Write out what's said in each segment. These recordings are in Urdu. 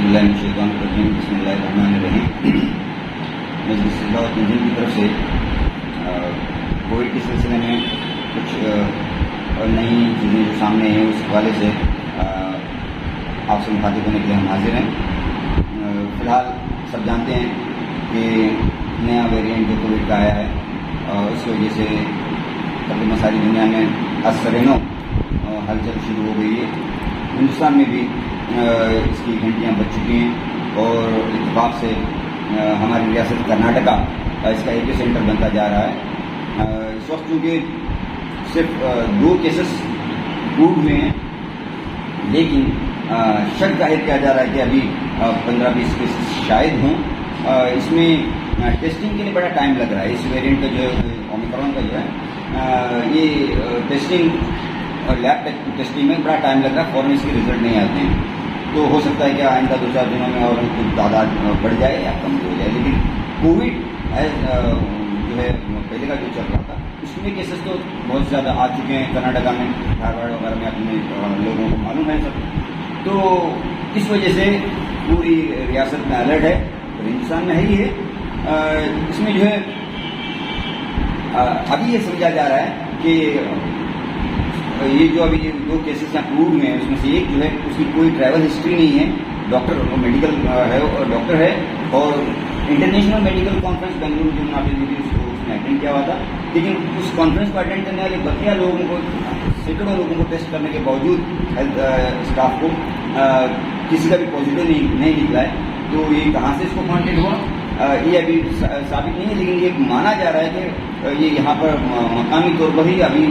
باللہ من الشیطان الرجیم بسم اللہ الرحمن الرحیم. مجلس دعوت تنظیم کی طرف سے کووڈ کے سلسلے میں کچھ نئی چیزیں جو سامنے ہیں اس حوالے سے آپ سے مخاطب ہونے کے لیے ہم حاضر ہیں. فی الحال سب جانتے ہیں کہ نیا ویریئنٹ جو کووڈ کا آیا ہے اس کی وجہ سے تقریباً ساری دنیا میں اثرینوں ہلچل شروع ہو گئی ہے. ہندوستان میں بھی اس کی گھنٹیاں بج چکی ہیں اور اتفاق سے ہماری ریاست کرناٹکا اس کا ایپی سینٹر بنتا جا رہا ہے. اس وقت چونکہ صرف 2 کیسز پروو ہوئے ہیں، لیکن شک ظاہر کیا جا رہا ہے کہ ابھی 15-20 کیسز شاید ہوں. اس میں ٹیسٹنگ کے لیے بڑا ٹائم لگ رہا ہے. اس ویریئنٹ کا جو ہے اومیکرون کا جو ہے یہ ٹیسٹنگ اور لیب ٹیسٹنگ میں بڑا ٹائم لگ رہا ہے. فوراً اس کے رزلٹ نہیں آتے ہیں، تو ہو سکتا ہے کہ آئندہ 2-4 دنوں میں اور کچھ تعداد بڑھ جائے یا کم ہو جائے. لیکن کووڈ جو ہے پہلے کا جو چل رہا تھا اس میں کیسز تو بہت زیادہ آ چکے ہیں. کرناٹکا میں، دھارواڑ وغیرہ میں اپنے لوگوں کو معلوم ہے سب. تو اس وجہ سے پوری ریاست میں الرٹ ہے اور ہندوستان میں ہے ہی ہے. اس میں جو ہے ابھی یہ سمجھا جا رہا ہے کہ یہ جو ابھی 2 کیسز یہاں پروو ہوئے ہیں اس میں سے ایک جو ہے اس کی کوئی ٹریول ہسٹری نہیں ہے. ڈاکٹر میڈیکل ہے اور ڈاکٹر ہے اور انٹرنیشنل میڈیکل کانفرنس بنگلورو جو منعقد ہوئی تھی اس نے اٹینڈ کیا ہوا تھا. لیکن اس کانفرنس کو اٹینڈ کرنے والے بقیہ لوگوں کو، سینکڑوں لوگوں کو ٹیسٹ کرنے کے باوجود ہیلتھ اسٹاف کو کسی کا بھی پازیٹیو نہیں نکلا ہے. تو یہ کہاں سے اس کو کانٹیکٹ ہوا یہ ابھی ثابت نہیں ہے، لیکن یہ مانا جا رہا ہے کہ یہ یہاں پر مقامی طور پر ہی ابھی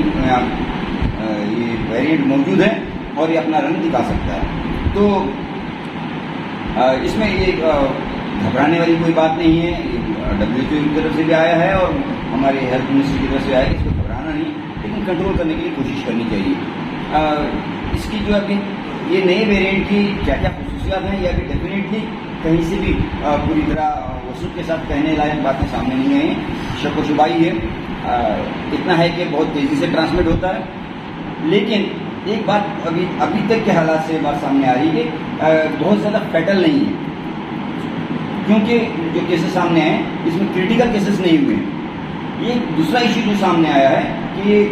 یہ ویریئنٹ موجود ہے اور یہ اپنا رنگ دکھا سکتا ہے. تو اس میں یہ گھبرانے والی کوئی بات نہیں ہے. WHO کی طرف سے بھی آیا ہے اور ہمارے ہیلتھ منسٹری کی طرف سے آیا ہے. اس کو گھبرانا نہیں، لیکن کنٹرول کرنے کے لیے کوشش کرنی چاہیے. اس کی جو ابھی یہ نئے ویریئنٹ کی کیا کیا خصوصیات ہیں یہ ابھی ڈیفینیٹلی کہیں سے بھی پوری طرح وصول کے ساتھ کہنے لائق باتیں سامنے نہیں آئی ہیں. شک و شبہ ہی ہے. اتنا ہے کہ بہت تیزی سے ٹرانسمٹ ہوتا ہے. لیکن ایک بات ابھی تک کے حالات سے بات سامنے آ رہی ہے کہ بہت زیادہ فیٹل نہیں ہے، کیونکہ جو کیسز سامنے آئے اس میں کریٹیکل کیسز نہیں ہوئے ہیں. یہ دوسرا ایشو جو سامنے آیا ہے کہ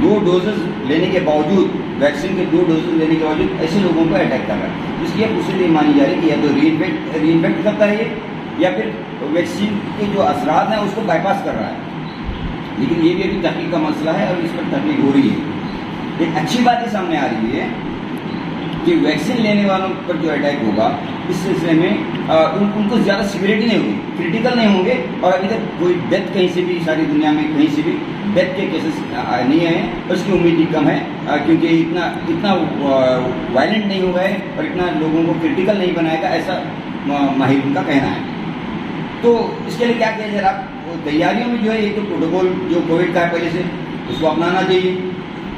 2 ڈوزز لینے کے باوجود، ویکسین کے 2 ڈوزز لینے کے باوجود ایسے لوگوں کو اٹیک کر رہا ہے. اس کی خصوصیت یہ مانی جا رہی ہے کہ یا تو ری انفیکٹ کرتا ہے یا پھر ویکسین کے جو اثرات ہیں اس کو بائی پاس کر رہا ہے. لیکن یہ بھی ابھی تحقیق کا مسئلہ ہے اور اس پر تحقیق ہو رہی ہے. ایک اچھی بات یہ سامنے آ رہی ہے کہ ویکسین لینے والوں پر جو اٹیک ہوگا اس سلسلے میں ان کو زیادہ سیوریٹی نہیں ہوگی، کریٹیکل نہیں ہوں گے. اور ابھی تک کوئی ڈیتھ کہیں سے بھی ساری دنیا میں کہیں سے بھی ڈیتھ کے کیسز نہیں آئے ہیں. اس کی امید بھی کم ہے کیونکہ اتنا وائلنٹ نہیں ہوا ہے اور اتنا لوگوں کو کریٹیکل نہیں بنائے گا، ایسا ماہرین کا کہنا ہے. تو اس کے لیے کیا کیا جائے؟ تیاریوں میں جو ہے ایک تو پروٹوکول جو کووڈ کا ہے پہلے سے اس کو اپنانا چاہیے.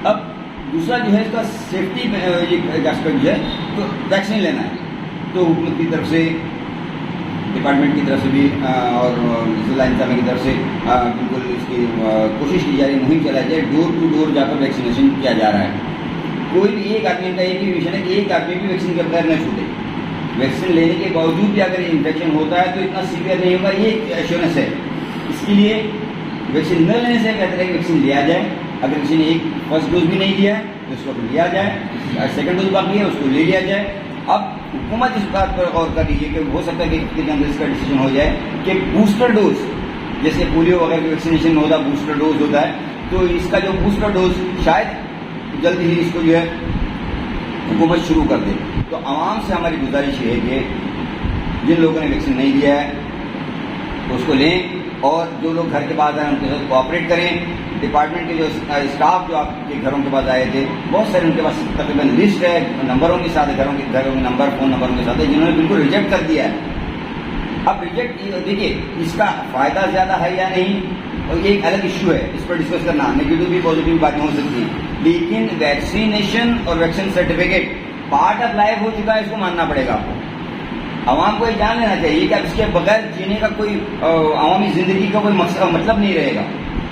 اب دوسرا جو ہے اس کا سیفٹی ایسپیکٹ جو ہے تو ویکسین لینا ہے. تو حکومت کی طرف سے، ڈپارٹمنٹ کی طرف سے بھی اور ضلع انتظامیہ کی طرف سے بالکل اس کی کوشش کی جا رہی ہے، مہم چلائی جائے. ڈور ٹو ڈور جا کر ویکسینیشن کیا جا رہا ہے. کوئی بھی ایک آدمی کا ایک ہی مشن ہے کہ ایک آدمی بھی ویکسین کے بغیر نہ چھوٹے. ویکسین لینے کے باوجود بھی اگر انفیکشن ہوتا ہے تو اتنا سیویئر نہیں ہوگا، یہ ایشورنس ہے. اس کے لیے ویکسین نہ لینے سے بہتر ہے کہ ویکسین لیا جائے. اگر کسی نے ایک فرسٹ ڈوز بھی نہیں لیا ہے تو اس کو لیا جائے، سیکنڈ ڈوز باقی ہے اس کو لے لیا جائے. اب حکومت اس بات پر غور کر رہی ہے کہ ہو سکتا ہے کہ ہفتے کے اندر اس کا ڈیسیجن ہو جائے کہ بوسٹر ڈوز، جیسے پولیو وغیرہ کی ویکسینیشن میں ہوتا ہے بوسٹر ڈوز ہوتا ہے، تو اس کا جو بوسٹر ڈوز شاید جلد ہی اس کو جو ہے حکومت شروع کر دے. تو عوام سے ہماری گزارش یہ ہے کہ جن لوگوں نے ویکسین نہیں لیا ہے اس کو لیں اور جو لوگ گھر کے پاس آئے ان کے ساتھ کوآپریٹ کریں. ڈپارٹمنٹ کے جو اسٹاف جو آپ کے گھروں کے پاس آئے تھے بہت سارے ان کے پاس تقریباً لسٹ ہے نمبروں کے ساتھ، گھروں کے نمبر، فون نمبروں کے ساتھ ہے جنہوں نے بالکل ریجیکٹ کر دیا ہے. اب ریجیکٹ دیکھیے اس کا فائدہ زیادہ ہے یا نہیں اور یہ ایک الگ ایشو ہے، اس پر ڈسکس کرنا. نیگیٹو بھی پازیٹیو بھی باتیں ہو سکتی ہیں، لیکن ویکسینیشن اور vaccine certificate part of life ہو چکا ہے، اس کو ماننا پڑے گا. آپ کو عوام کو یہ جان لینا چاہیے کہ اب اس کے بغیر جینے کا کوئی عوامی زندگی کا کوئی مطلب نہیں رہے گا.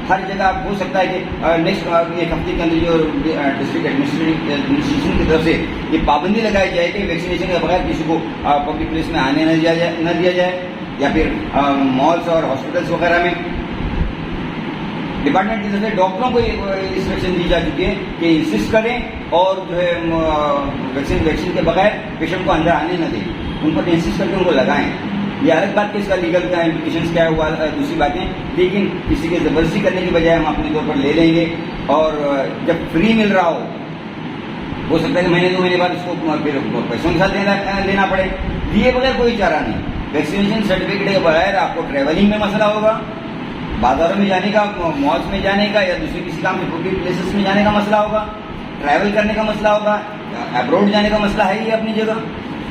ہر جگہ ہو سکتا ہے کہ نیکسٹ ایک ہفتے کے اندر جو ڈسٹرکٹ ایڈمنسٹریشن کی طرف سے یہ پابندی لگائی جائے کہ ویکسینیشن کے بغیر کسی کو پبلک پلیس میں آنے نہ دیا جائے، یا پھر مالس اور ہاسپٹلس وغیرہ میں. ڈپارٹمنٹ کی طرف سے ڈاکٹروں کو انسٹرکشن دی جا چکی ہے کہ انسسٹ کریں اور جو ہے ویکسین کے بغیر پیشنٹ کو اندر آنے نہ دیں، ان پر انسسٹ کر کے ان کو لگائیں. یہ الگ بات کہ اس کا لیگل کا امپلیکیشنس کیا ہوا دوسری باتیں، لیکن کسی کی زبردستی کرنے کی بجائے ہم اپنے طور پر لے لیں گے. اور جب فری مل رہا ہو سکتا ہے کہ مہینے 2 مہینے بعد اس کو پھر پیسوں کے ساتھ لینا پڑے. لیے بغیر کوئی چارہ نہیں. ویکسینیشن سرٹیفکیٹ کے بغیر آپ کو ٹریولنگ میں مسئلہ ہوگا، بازاروں میں جانے کا، مالس میں جانے کا، یا دوسرے کسی کام کے پبلک پلیسز میں جانے کا مسئلہ ہوگا، ٹریول کرنے کا مسئلہ ہوگا، ابروڈ جانے کا مسئلہ ہے ہی اپنی جگہ.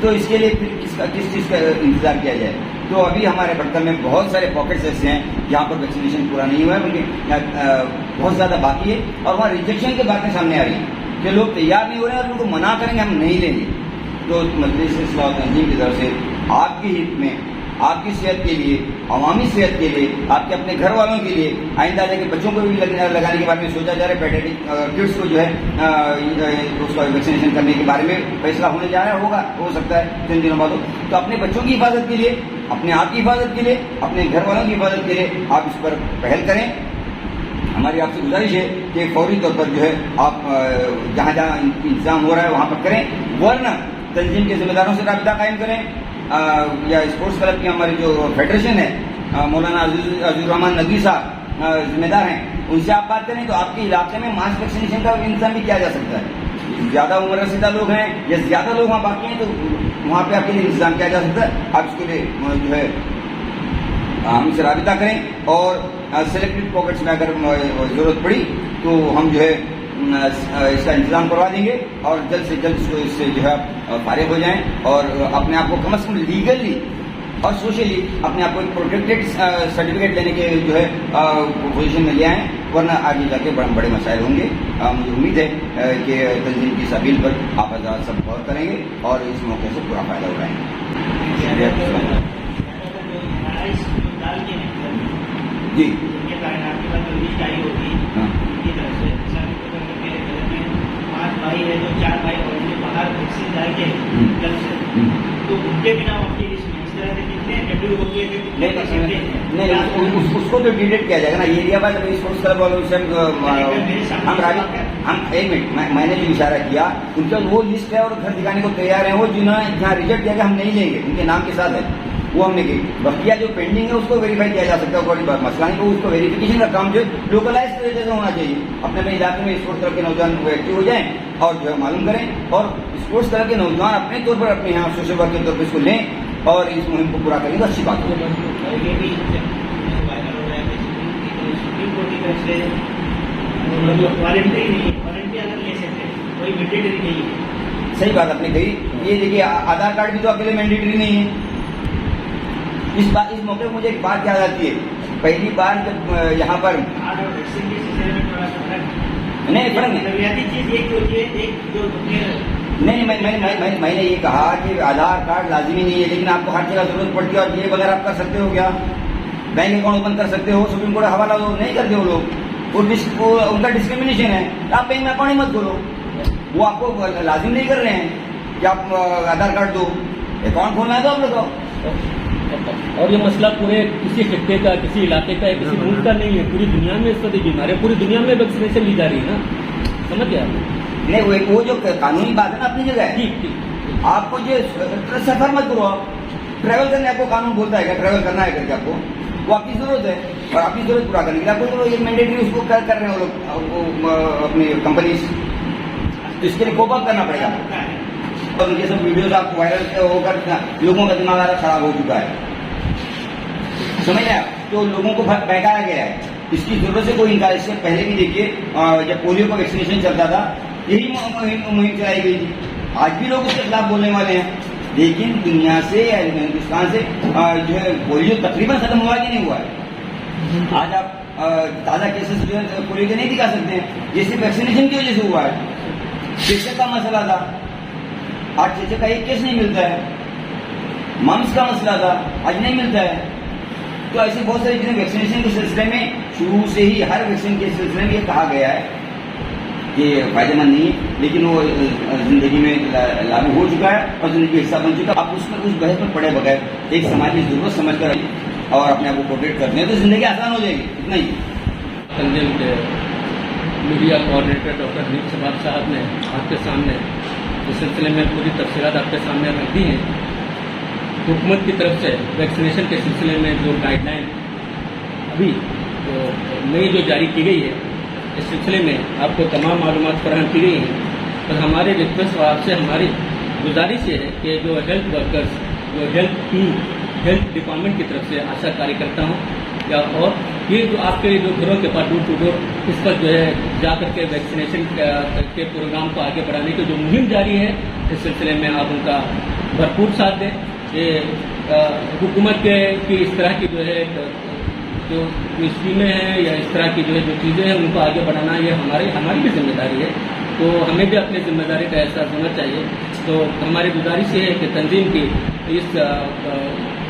تو اس کے لیے پھر کس چیز کا انتظار کیا جائے؟ تو ابھی ہمارے بٹکل میں بہت سارے پاکٹس ایسے ہیں جہاں پر ویکسینیشن پورا نہیں ہوا ہے، بلکہ بہت زیادہ باقی ہے، اور وہاں ریجیکشن کی باتیں سامنے آ رہی ہیں کہ لوگ تیار نہیں ہو رہے ہیں اور ان کو منع کریں گے ہم نہیں لیں گے. تو مجلس اصلاح و تنظیم کی طرف سے آپ کی ہت میں، آپ کی صحت کے لیے، عوامی صحت کے لیے، آپ کے اپنے گھر والوں کے لیے، آئندہ جا کے بچوں کو بھی لگانے کے بارے میں سوچا جا رہا ہے. پیڈیاٹرک کڈس کو جو ہے اس کا ویکسینیشن کرنے کے بارے میں فیصلہ ہونے جا رہا ہوگا، ہو سکتا ہے 3 دنوں بعد ہو. تو اپنے بچوں کی حفاظت کے لیے، اپنے آپ کی حفاظت کے لیے، اپنے گھر والوں کی حفاظت کے لیے آپ اس پر پہل کریں. ہماری آپ سے گزارش ہے کہ فوری طور پر جو ہے آپ جہاں جہاں انتظام ہو رہا ہے وہاں پر کریں، ورنہ تنظیم کے ذمہ داروں سے رابطہ قائم کریں، یا اسپورٹس کلب کی ہماری جو فیڈریشن ہے، مولانا عزیز الرحمان ندوی صاحب ذمہ دار ہیں، ان سے آپ بات کریں تو آپ کے علاقے میں ماس ویکسینیشن کا انتظام بھی کیا جا سکتا ہے. زیادہ عمر رسیدہ لوگ ہیں یا زیادہ لوگ وہاں باقی ہیں تو وہاں پہ آپ کے لیے انتظام کیا جا سکتا ہے. آپ اس کے لیے جو ہے ہم سے رابطہ کریں، اور سلیکٹڈ پاکٹس میں اگر ضرورت پڑی تو ہم جو ہے اس کا انتظام کروا دیں گے، اور جلد سے جلد اس سے جو ہے فارغ ہو جائیں، اور اپنے آپ کو کم از کم لیگلی اور سوشلی اپنے آپ کو ایک پروٹیکٹڈ سرٹیفکیٹ لینے کے جو ہے پوزیشن میں لے آئیں، ورنہ آگے جا کے بڑے مسائل ہوں گے. مجھے امید ہے کہ تنظیم کی اس اپیل پر آپ حضرات سب غور کریں گے اور اس موقع سے پورا فائدہ اٹھائیں گے. جی بھائی ہے جو 4 بھائی اور باہر ویکسین ڈال کے تو ان کے بنا اپنی لسٹ میں اس طرح سے کتنے ڈبلیو ہو گئے تھے. نہیں، اس کو تو ڈیلیٹ کیا جائے گا نا. یہ ایریا بعد اسپورٹس کلب والوں سے ہم ایک منٹ میں نے جو اشارہ کیا ان کا وہ لسٹ ہے اور گھر دکھانے کو تیار ہیں، وہ جنہوں نے جہاں ریجیکٹ کیا کہ ہم نہیں لیں گے ان کے نام کے ساتھ ہے وہ ہم نے کی. بقیہ جو پینڈنگ ہے اس کو ویریفائی کیا جا سکتا ہے، کوئی مسئلہ نہیں. اس کو ویریفیکیشن کا کام جو ہے لوکلائز طریقے سے ہونا چاہیے. اپنے اپنے علاقے میں اسپورٹس کلب کے نوجوان وہ ایکٹیو ہو جائیں اور جو ہے معلوم کریں، اور اسپورٹس کلب کے نوجوان اپنے طور پر اپنے یہاں سوشل ورک کے طور پر اس کو لیں اور اس مہم کو پورا کریں. تو اچھی بات ہے. صحیح بات آپ نے کہی. یہ دیکھیے آدھار کارڈ بھی تو اکیلے مینڈیٹری نہیں ہے. اس موقع پر مجھے ایک بات یاد آتی ہے. پہلی بار جب یہاں پر نہیں میں نے یہ کہا کہ آدھار کارڈ لازمی نہیں ہے، لیکن آپ کو ہر جگہ ضرورت پڑتی ہے، اور یہ بغیر آپ کر سکتے ہو کیا؟ بینک اکاؤنٹ اوپن کر سکتے ہو، سپریم کورٹ حوالہ نہیں کرتے وہ لوگ، ان کا ڈسکریمنیشن ہے. آپ بینک میں اکاؤنٹ ہی مت کھولو. وہ آپ کو لازم نہیں کر رہے ہیں کہ آپ آدھار کارڈ دو، اکاؤنٹ کھولنا ہے تو آپ بتاؤ. اور یہ مسئلہ پورے کسی خطے کا، کسی علاقے کا، کسی ملک کا نہیں ہے، پوری دنیا میں اس وقت بیماری ہے، پوری دنیا میں ویکسینیشن لی جا رہی ہے نا. سمجھ گیا نہیں؟ وہ جو قانونی بات ہے نا اپنی جگہ ہے. آپ کو جو سفر مت کرو، آپ ٹریول کرنے آپ کو قانون بولتا ہے کہ ٹریول کرنا ہے کر کے آپ کو، وہ آپ کی ضرورت ہے، اور آپ کی ضرورت پورا کرنے کے لیے آپ کو ایک مینڈیٹری اس کو کر رہے ہیں وہ لوگ اپنی کمپنیز. اس کے لیے کوپ اپ کرنا پڑے گا. اور ان کے سب ویڈیوز آپ کو وائرل ہو کر لوگوں کا دماغ خراب ہو چکا ہے. سمجھ رہے آپ؟ تو لوگوں کو بہکایا گیا ہے. اس کی ضرورت سے کوئی انکار. اس سے پہلے بھی دیکھیے جب پولیو کا ویکسینیشن چلتا تھا یہی مہم چلائی گئی تھی. آج بھی لوگ اس کے خلاف بولنے والے ہیں، لیکن دنیا سے یا ہندوستان سے جو ہے پولیو تقریباً ختم ہوا کہ نہیں ہوا ہے. آج آپ تازہ کیسز جو ہے پولیو کے نہیں دکھا سکتے ہیں، جیسے ویکسینیشن کی وجہ سے ہوا ہے. چیچے کا مسئلہ تھا، آج چیچے کا ایک کیس نہیں ملتا ہے. ممس کا مسئلہ تھا، آج نہیں ملتا ہے. تو ایسی بہت ساری چیزیں ویکسینیشن کے سلسلے میں شروع سے ہی ہر ویکسین کے سلسلے میں یہ کہا گیا ہے کہ فائدہ مند نہیں ہے، لیکن وہ زندگی میں لاگو ہو چکا ہے اور زندگی کا حصہ بن چکا ہے. آپ اس بحث میں پڑے بغیر ایک سماجی ضرورت سمجھ کر اور اپنے آپ کو پروٹیکٹ کرتے ہیں تو زندگی آسان ہو جائے گی. اتنا ہی. تنظیم کے میڈیا کوآرڈینیٹر ڈاکٹر حنیف شباب صاحب نے آپ کے سامنے اس سلسلے میں پوری تفصیلات آپ کے سامنے رکھ دی ہیں. حکومت کی طرف سے ویکسینیشن کے سلسلے میں جو گائیڈ لائن ابھی نئی جو جاری کی گئی ہے اس سلسلے میں آپ کو تمام معلومات فراہم کی گئی ہیں. اور ہمارے ریکویسٹ اور آپ سے ہماری گزارش یہ ہے کہ جو ہیلتھ ورکرز جو ہیلتھ ڈپارٹمنٹ کی طرف سے آشا کاری کرتا ہوں یا اور یہ جو آپ کے جو گھروں کے پاس ڈور ٹو ڈور اس پر جو ہے جا کر کے ویکسینیشن کے پروگرام کو آگے بڑھانے کی جو مہم جاری ہے اس سلسلے میں آپ ان کا بھرپور ساتھ دیں. یہ حکومت کی اس طرح کی جو ہے جو اسکیمیں ہیں یا اس طرح کی جو ہے جو چیزیں ہیں ان کو آگے بڑھانا یہ ہماری بھی ذمہ داری ہے. تو ہمیں بھی اپنی ذمہ داری کا احساس ہونا چاہیے. تو ہماری گزارش یہ ہے کہ تنظیم کی اس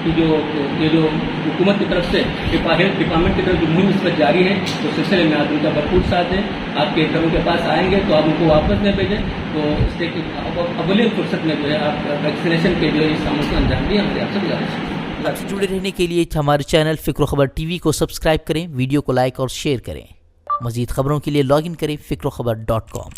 یہ جو حکومت کی طرف سے ہیلتھ ڈپارٹمنٹ کی طرف جو مہم اس پر جاری ہے تو سلسلے میں آپ ان کا بھرپور ساتھ دیں. آپ کے گھروں کے پاس آئیں گے تو آپ ان کو واپس نہ بھیجیں. تو اس کے اولین فرصت میں جو ہے آپ ویکسینیشن کے جو ہے اس عمل کو انجام دیں. ہماری آپ سے گزارش ہے. آپ سے جڑے رہنے کے لیے ہمارے چینل فکر و خبر ٹی وی کو سبسکرائب کریں، ویڈیو کو لائک اور شیئر کریں. مزید خبروں کے لیے لاگ ان کریں فکروخبر.com.